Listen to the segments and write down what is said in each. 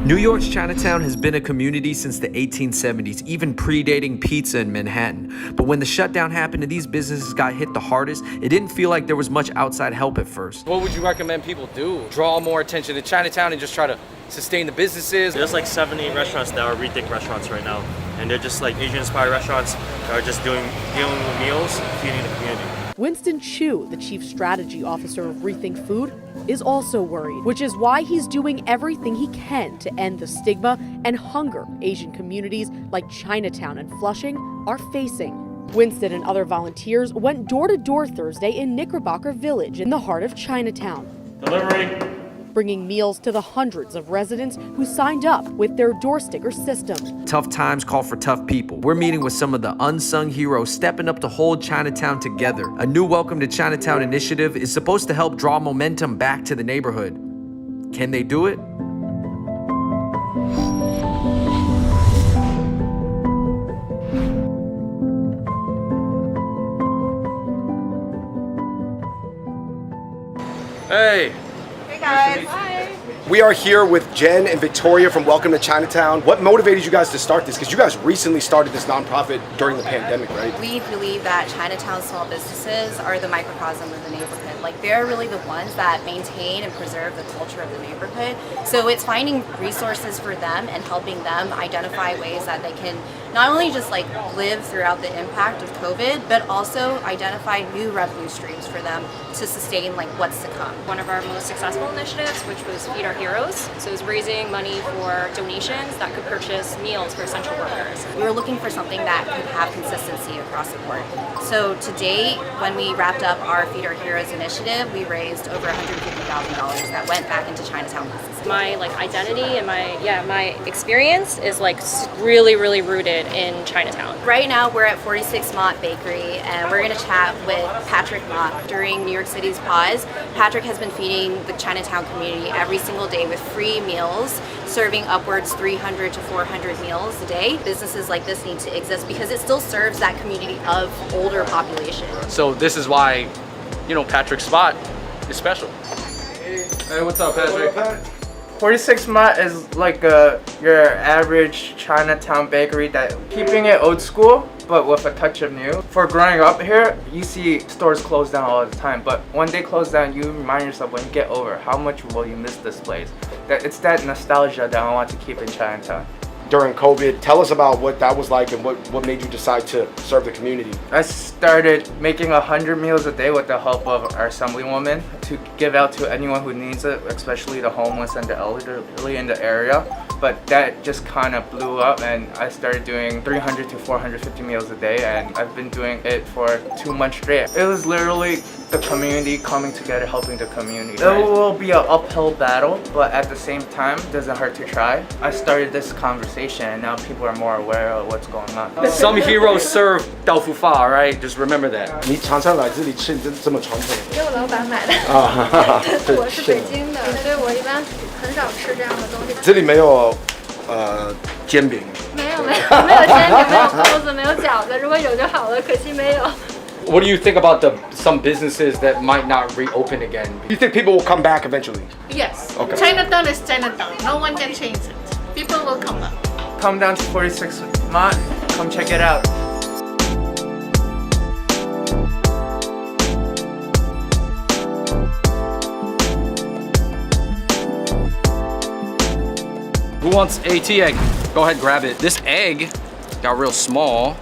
New York's Chinatown has been a community since the 1870s, even predating pizza in Manhattan. But when the shutdown happened and these businesses got hit the hardest, it didn't feel like there was much outside help at first. What would you recommend people do? Draw more attention to Chinatown and just try to sustain the businesses? There's like 70 restaurants that are rethink restaurants right now. And they're just like Asian-inspired restaurants that are just dealing with meals, feeding the community. Winston Chu, the chief strategy officer of Rethink Food, is also worried, which is why he's doing everything he can to end the stigma and hunger Asian communities like Chinatown and Flushing are facing. Winston and other volunteers went door to door Thursday in Knickerbocker Village in the heart of Chinatown. Delivery. Bringing meals to the hundreds of residents who signed up with their door sticker system. Tough times call for tough people. We're meeting with some of the unsung heroes stepping up to hold Chinatown together. A new Welcome to Chinatown initiative is supposed to help draw momentum back to the neighborhood. Can they do it? Hey. Guys. Hi. We are here with Jen and Victoria from Welcome to Chinatown. What motivated you guys to start this? Because you guys recently started this nonprofit during the pandemic, right? We believe that Chinatown small businesses are the microcosm of the neighborhood. Like, they're really the ones that maintain and preserve the culture of the neighborhood. So it's finding resources for them and helping them identify ways that they can not only just like live throughout the impact of COVID, but also identify new revenue streams for them to sustain like what's to come. One of our most successful initiatives, which was Feed Our Heroes. So it was raising money for donations that could purchase meals for essential workers. We were looking for something that could have consistency across the board. So to date, when we wrapped up our Feed Our Heroes initiative, we raised over $150,000 that went back into Chinatown businesses. My like identity and my experience is like really rooted in Chinatown. Right now we're at 46 Mott Bakery and we're going to chat with Patrick Mott. During New York City's pause, Patrick has been feeding the Chinatown community every single day with free meals, serving upwards 300 to 400 meals a day. Businesses like this need to exist because it still serves that community of older population. So this is why, you know, Patrick's spot is special. Hey, what's up, Patrick? 46 Mott is like your average Chinatown bakery that keeping it old school but with a touch of new. For growing up here, you see stores close down all the time, but when they close down, you remind yourself when you get over how much will you miss this place. It's that nostalgia that I want to keep in Chinatown. During COVID, tell us about what that was like and what made you decide to serve the community. I started making 100 meals a day with the help of our assemblywoman to give out to anyone who needs it, especially the homeless and the elderly in the area. But that just kind of blew up and I started doing 300 to 450 meals a day, and I've been doing it for 2 months straight. It was literally the community coming together, helping the community. It will be an uphill battle, but at the same time, it doesn't hurt to try. I started this conversation and now people are more aware of what's going on. Some heroes serve 豆腐饭, right? Just remember that. 你常常来这里吃，你这么传统？给我老板买的。我是北京的，所以我一般很少吃这样的东西。这里没有煎饼。没有煎饼，没有包子，没有饺子。如果有就好了，可惜没有。 What do you think about some businesses that might not reopen again? You think people will come back eventually? Yes. Okay. Chinatown is Chinatown. No one can change it. People will come back. Come down to 46 Mott, come check it out. Who wants a tea egg? Go ahead, grab it. This egg got real small.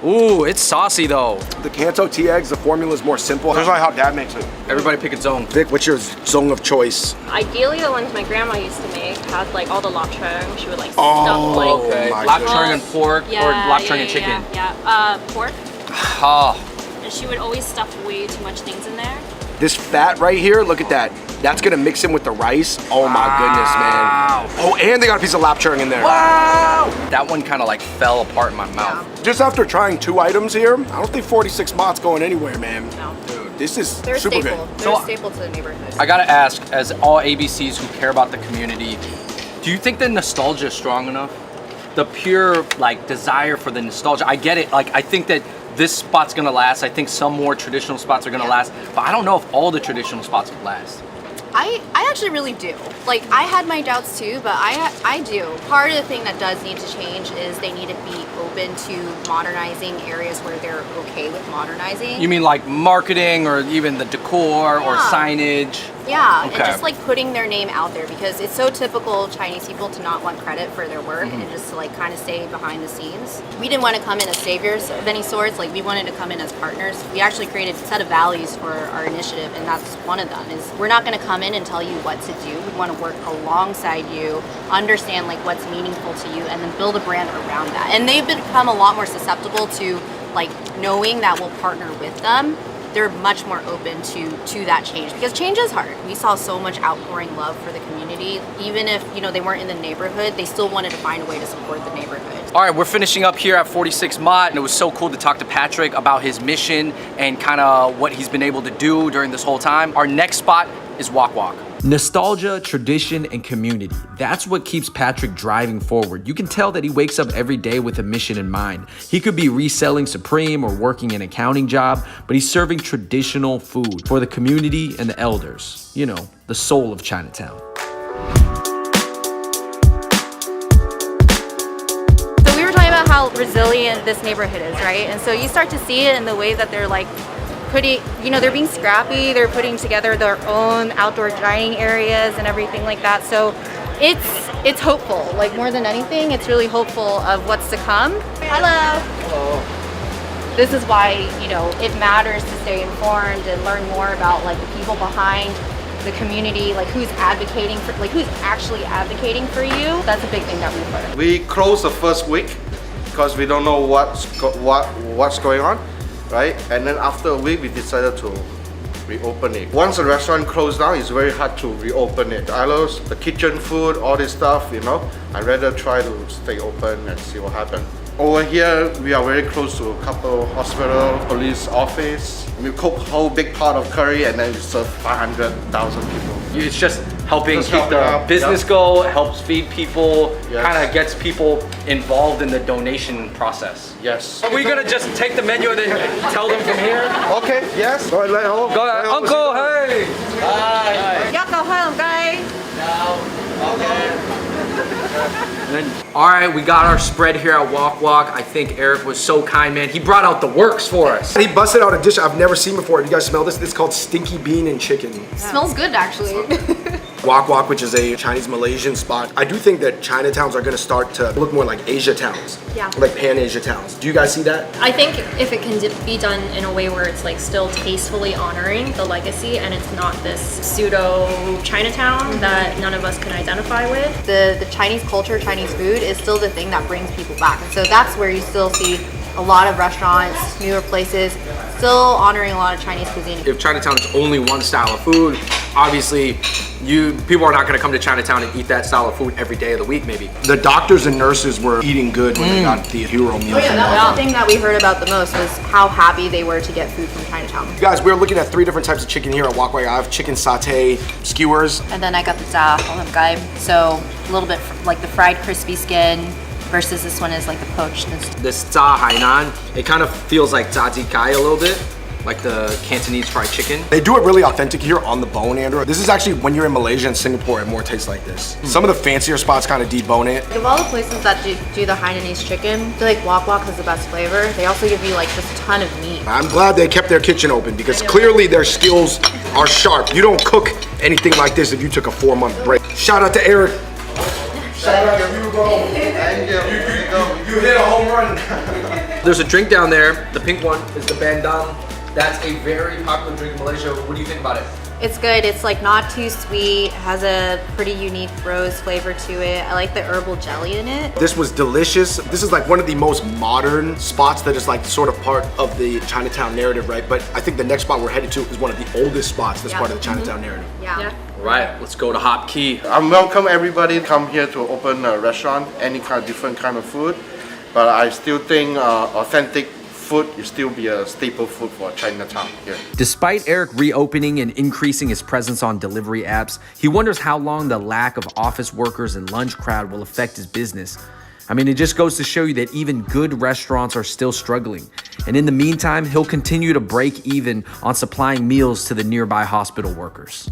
Ooh, it's saucy though. The Kanto tea eggs, the formula is more simple. Here's how Dad makes it. Everybody pick its own. Vic, what's your zone of choice? Ideally, the ones my grandma used to make had like all the lapchung. She would like Oh, stuff like Okay, my lapchung and pork yeah, or lapchung yeah, and chicken. Yeah, pork. Oh, And she would always stuff way too much things in there. This fat right here, look at that. That's gonna mix in with the rice. Oh my goodness, man. Oh, and they got a piece of lapchung in there. wow! That one kind of like fell apart in my mouth. Just after trying 2 items here, I don't think 46 Mott's going anywhere, man. No. Dude, this is They're super staple. good. They're a staple to the neighborhood. I gotta ask, as all ABCs who care about the community, do you think the nostalgia is strong enough? The pure like desire for the nostalgia. I get it. Like I think that this spot's gonna last. I think some more traditional spots are gonna last, but I don't know if all the traditional spots will last. I actually really do. Like, I had my doubts too, but I do. Part of the thing that does need to change is they need to be open to modernizing areas where they're okay with modernizing. You mean like marketing or even the decor or signage? Yeah, Okay. and just like putting their name out there, because it's so typical of Chinese people to not want credit for their work and just to like kind of stay behind the scenes. We didn't want to come in as saviors of any sorts. Like, we wanted to come in as partners. We actually created a set of values for our initiative, and that's one of them. Is we're not going to come in and tell you what to do. We want to work alongside you, understand like what's meaningful to you, and then build a brand around that. And they've become a lot more susceptible to like knowing that we'll partner with them. They're much more open to that change, because change is hard. We saw so much outpouring love for the community. Even if, you know, they weren't in the neighborhood, they still wanted to find a way to support the neighborhood. All right, we're finishing up here at 46 Mott, and it was so cool to talk to Patrick about his mission and kind of what he's been able to do during this whole time. Our next spot is Wok Wok. Nostalgia, tradition, and community. That's what keeps Patrick driving forward. You can tell that he wakes up every day with a mission in mind. He could be reselling Supreme or working an accounting job, but he's serving traditional food for the community and the elders. You know, the soul of Chinatown. So we were talking about how resilient this neighborhood is, right? And so you start to see it in the way that they're like putting, you know, they're being scrappy, they're putting together their own outdoor dining areas and everything like that. So it's hopeful. Like, more than anything, it's really hopeful of what's to come. Hello. Hello. This is why, you know, it matters to stay informed and learn more about like the people behind the community, like who's advocating for, like who's actually advocating for you. That's a big thing that we learned. We closed the first week because we don't know what's going on, right? And then after a week, we decided to reopen it. Once the restaurant closed down, it's very hard to reopen it. I love the kitchen food, all this stuff, you know. I'd rather try to stay open and see what happens. Over here, we are very close to a couple hospital, police office. We cook a whole big pot of curry and then we serve 500,000 people. It's just helping Just keep helping the out, business go, helps feed people, Yes. kind of gets people involved in the donation process. Yes. Are we gonna just take the menu and then tell them from here? Okay, yes. Go ahead, Go ahead. Uncle, hey! All right, we got our spread here at Wok Wok. I think Eric was so kind, man. He brought out the works for us. He busted out a dish I've never seen before. You guys smell this? It's called stinky bean and chicken. Smells good, actually. Wok Wok, which is a Chinese Malaysian spot. I do think that Chinatowns are gonna start to look more like Asia towns. Yeah. Like Pan-Asia towns. Do you guys see that? I think if it can be done in a way where it's like still tastefully honoring the legacy and it's not this pseudo Chinatown that none of us can identify with. The Chinese culture, Chinese food is still the thing that brings people back. And so that's where you still see a lot of restaurants, newer places, still honoring a lot of Chinese cuisine. If Chinatown is only one style of food, obviously people are not going to come to Chinatown and eat that style of food every day of the week, maybe. The doctors and nurses were eating good when they got the hero meal. Oh yeah, that was the thing that we heard about the most, was how happy they were to get food from Chinatown. Guys, we're looking at 3 different types of chicken here at Wok Wok. I have chicken satay, skewers. And then I got the da gai, so a little bit like the fried crispy skin, versus this one is like the poached. This Zha Hainan, it kind of feels like Zha Ji Kai a little bit, like the Cantonese fried chicken. They do it really authentic here on the bone, Andrew. This is actually, when you're in Malaysia and Singapore, it more tastes like this. Some of the fancier spots kind of debone it. Of all the places that do the Hainanese chicken, I feel like Wok Wok has the best flavor. They also give you like just a ton of meat. I'm glad they kept their kitchen open because clearly their skills are sharp. You don't cook anything like this if you took a 4-month break. Shout out to Eric. Shout out to you, bro. Thank you. You hit a home run. There's a drink down there. The pink one is the bandang. That's a very popular drink in Malaysia. What do you think about it? It's good. It's like not too sweet. Has a pretty unique rose flavor to it. I like the herbal jelly in it. This was delicious. This is like one of the most modern spots that is like sort of part of the Chinatown narrative, right? But I think the next spot we're headed to is one of the oldest spots that's part of the Chinatown narrative. Yeah. All right, let's go to Hop Key. I welcome everybody to come here to open a restaurant, any kind of different kind of food. But I still think authentic food will still be a staple food for Chinatown here. Despite Eric reopening and increasing his presence on delivery apps, he wonders how long the lack of office workers and lunch crowd will affect his business. I mean, it just goes to show you that even good restaurants are still struggling. And in the meantime, he'll continue to break even on supplying meals to the nearby hospital workers.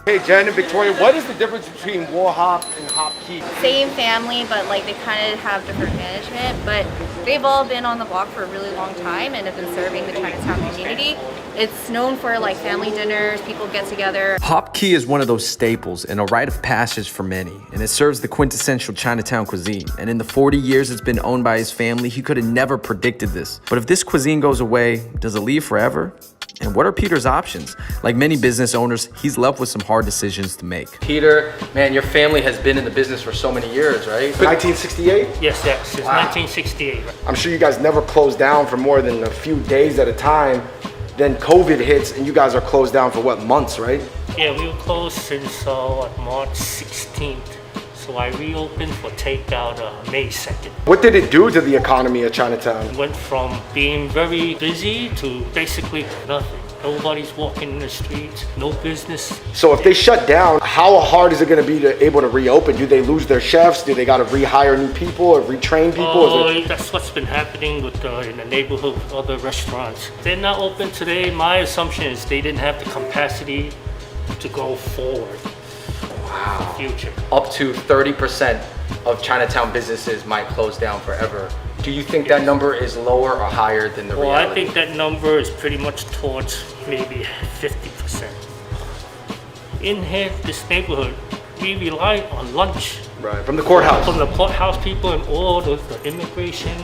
Hey, Jen and Victoria, what is the difference between Wok Wok and Hop Key? Same family, but like they kind of have different management, but they've all been on the block for a really long time and have been serving the Chinatown community. It's known for like family dinners, people get together. Hop Key is one of those staples and a rite of passage for many, and it serves the quintessential Chinatown cuisine. And in the 40 years it's been owned by his family, he could have never predicted this. But if this cuisine goes away, does it leave forever? And what are Peter's options? Like many business owners, he's left with some hard decisions to make. Peter, man, your family has been in the business for so many years, right? 1968? Yes, since 1968. I'm sure you guys never closed down for more than a few days at a time. Then COVID hits and you guys are closed down for what, months, right? Yeah, we were closed since March 16th. So I reopened for takeout May 2nd. What did it do to the economy of Chinatown? Went from being very busy to basically nothing. Nobody's walking in the streets, no business. So if they shut down, how hard is it going to be to able to reopen? Do they lose their chefs? Do they got to rehire new people or retrain people? That's what's been happening with in the neighborhood with other restaurants. They're not open today. My assumption is they didn't have the capacity to go forward. Wow. Future. Up to 30% of Chinatown businesses might close down forever. Do you think that number is lower or higher than the reality? Well, I think that number is pretty much towards maybe 50%. In here, this neighborhood, we rely on lunch. Right, from the courthouse. From the courthouse people and all the immigration,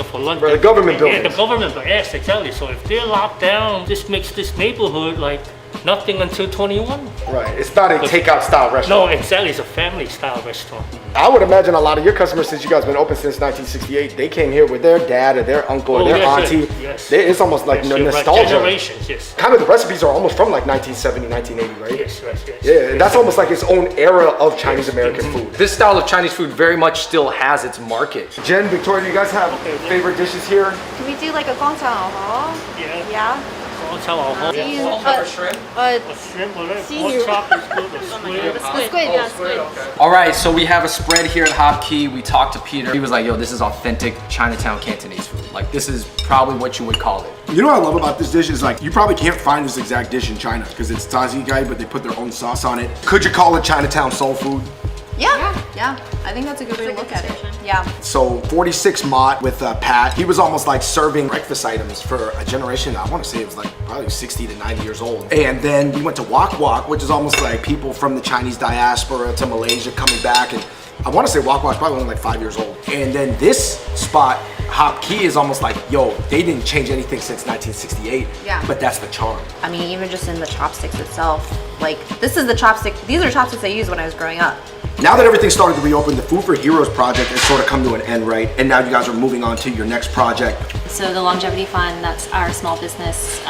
for lunch. Right, the government buildings. Yeah, the government, yes, exactly. So if they're locked down, this makes this neighborhood like nothing until 21. Right, it's not a takeout style restaurant. No, exactly, it's a family style restaurant. I would imagine a lot of your customers, since you guys been open since 1968, they came here with their dad or their uncle or their auntie. Yes. It's almost like nostalgia. Right. Generations, yes. Kind of the recipes are almost from like 1970, 1980, right? Yes. Yeah, that's almost like its own era of Chinese American food. This style of Chinese food very much still has its market. Jen, Victoria, do you guys have favorite dishes here? Can we do like a gongchang hao? Yeah. Do you shrimp? Shrimp, pork chop is good, squid. All right, so we have a spread here at Hop Key. We talked to Peter. He was like, yo, this is authentic Chinatown Cantonese food. Like, this is probably what you would call it. You know what I love about this dish is like, you probably can't find this exact dish in China because it's Tazi guy, but they put their own sauce on it. Could you call it Chinatown soul food? Yeah. I think that's a good way to look at it. Yeah. So 46 Mott with Pat, he was almost like serving breakfast items for a generation. I want to say it was like probably 60 to 90 years old. And then we went to Wok Wok, which is almost like people from the Chinese diaspora to Malaysia coming back. And I want to say Wok Wok's probably only like 5 years old. And then this spot, Hop Key, is almost like, yo, they didn't change anything since 1968. Yeah. But that's the charm. I mean, even just in the chopsticks itself, like this is the chopstick. These are chopsticks I used when I was growing up. Now that everything started to reopen, the Food for Heroes project has sort of come to an end, right? And now you guys are moving on to your next project. So the Longevity Fund, that's our small business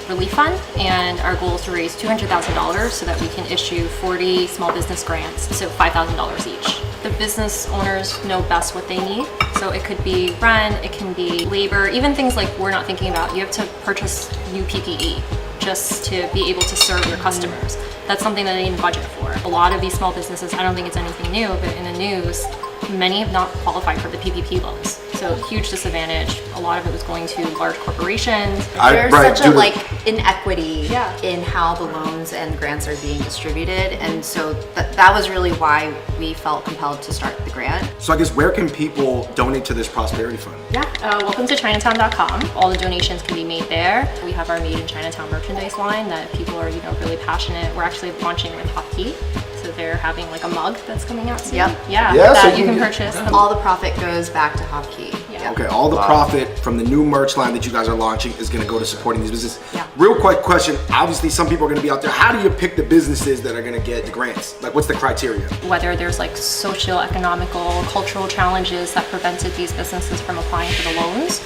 relief fund, and our goal is to raise $200,000 so that we can issue 40 small business grants, so $5,000 each. The business owners know best what they need, so it could be rent, it can be labor, even things like we're not thinking about. You have to purchase new PPE just to be able to serve your customers. That's something that they didn't budget for. A lot of these small businesses, I don't think it's anything new, but in the news, many have not qualified for the PPP loans. So huge disadvantage. A lot of it was going to large corporations. There's such a inequity in how the loans and grants are being distributed, and so that was really why we felt compelled to start the grant. So I guess where can people donate to this prosperity fund? Welcome to Chinatown.com. All the donations can be made there. We have our Made in Chinatown merchandise line that people are really passionate. We're actually launching with Hop Key. So they're having like a mug that's coming out soon. That you can purchase. All the profit goes back to Hop Key. Okay, all the profit from the new merch line that you guys are launching is going to go to supporting these businesses. Real quick question, obviously some people are going to be out there. How do you pick the businesses that are going to get the grants? Like, what's the criteria? Whether there's like socio-economical, cultural challenges that prevented these businesses from applying for the loans,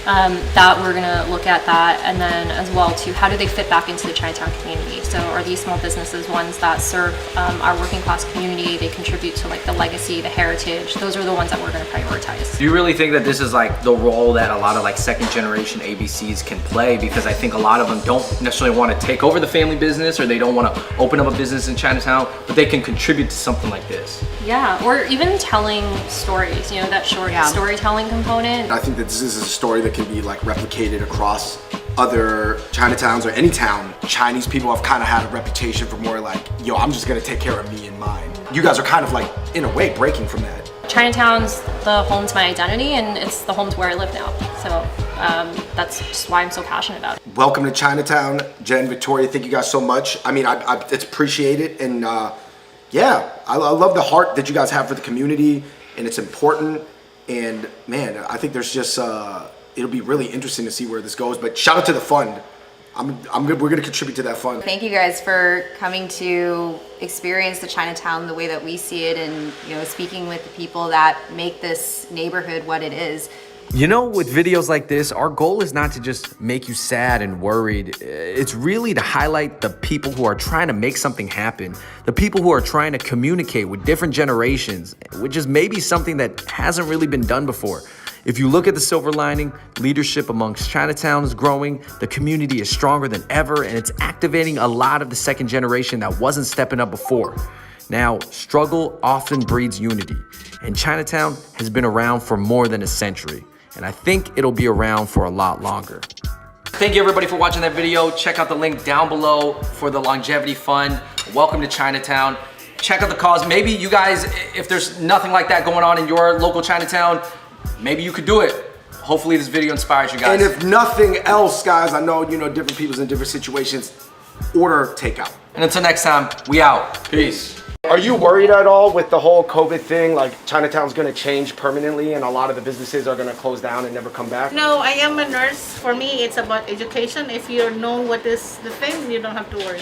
that we're going to look at that, and then as well too, how do they fit back into the Chinatown community? So are these small businesses ones that serve our working class community? They contribute to like the legacy, the heritage. Those are the ones that we're going to prioritize. Do you really think that this is like the role that a lot of like second generation ABCs can play, because I think a lot of them don't necessarily want to take over the family business, or they don't want to open up a business in Chinatown, but they can contribute to something like this. Yeah, or even telling stories, you know, that short storytelling component. I think that this is a story that can be like replicated across other Chinatowns or any town. Chinese people have kind of had a reputation for more like, yo, I'm just gonna take care of me and mine. You guys are kind of like, in a way, breaking from that. Chinatown's the home to my identity, and it's the home to where I live now. So that's just why I'm so passionate about it. Welcome to Chinatown, Jen, Victoria. Thank you guys so much. I mean, it's appreciated, and yeah, I love the heart that you guys have for the community, and it's important. And man, I think there's just it'll be really interesting to see where this goes. But shout out to the fund. I'm good. We're gonna contribute to that fund. Thank you guys for coming to experience the Chinatown the way that we see it, and you know, speaking with the people that make this neighborhood what it is. You know, with videos like this, our goal is not to just make you sad and worried. It's really to highlight the people who are trying to make something happen, the people who are trying to communicate with different generations, which is maybe something that hasn't really been done before. If you look at the silver lining, leadership amongst Chinatown is growing, the community is stronger than ever, and it's activating a lot of the second generation that wasn't stepping up before. Now, struggle often breeds unity, and Chinatown has been around for more than a century, and I think it'll be around for a lot longer. Thank you everybody for watching that video. Check out the link down below for the Longevity Fund. Welcome to Chinatown. Check out the cause. Maybe you guys, if there's nothing like that going on in your local Chinatown, maybe you could do it. Hopefully this video inspires you guys. And if nothing else, guys, I know, you know, different people's in different situations, order takeout. And until next time, we out. Peace. Are you worried at all with the whole COVID thing? Like Chinatown's gonna change permanently and a lot of the businesses are gonna close down and never come back? No, I am a nurse. For me, it's about education. If you know what is the thing, you don't have to worry.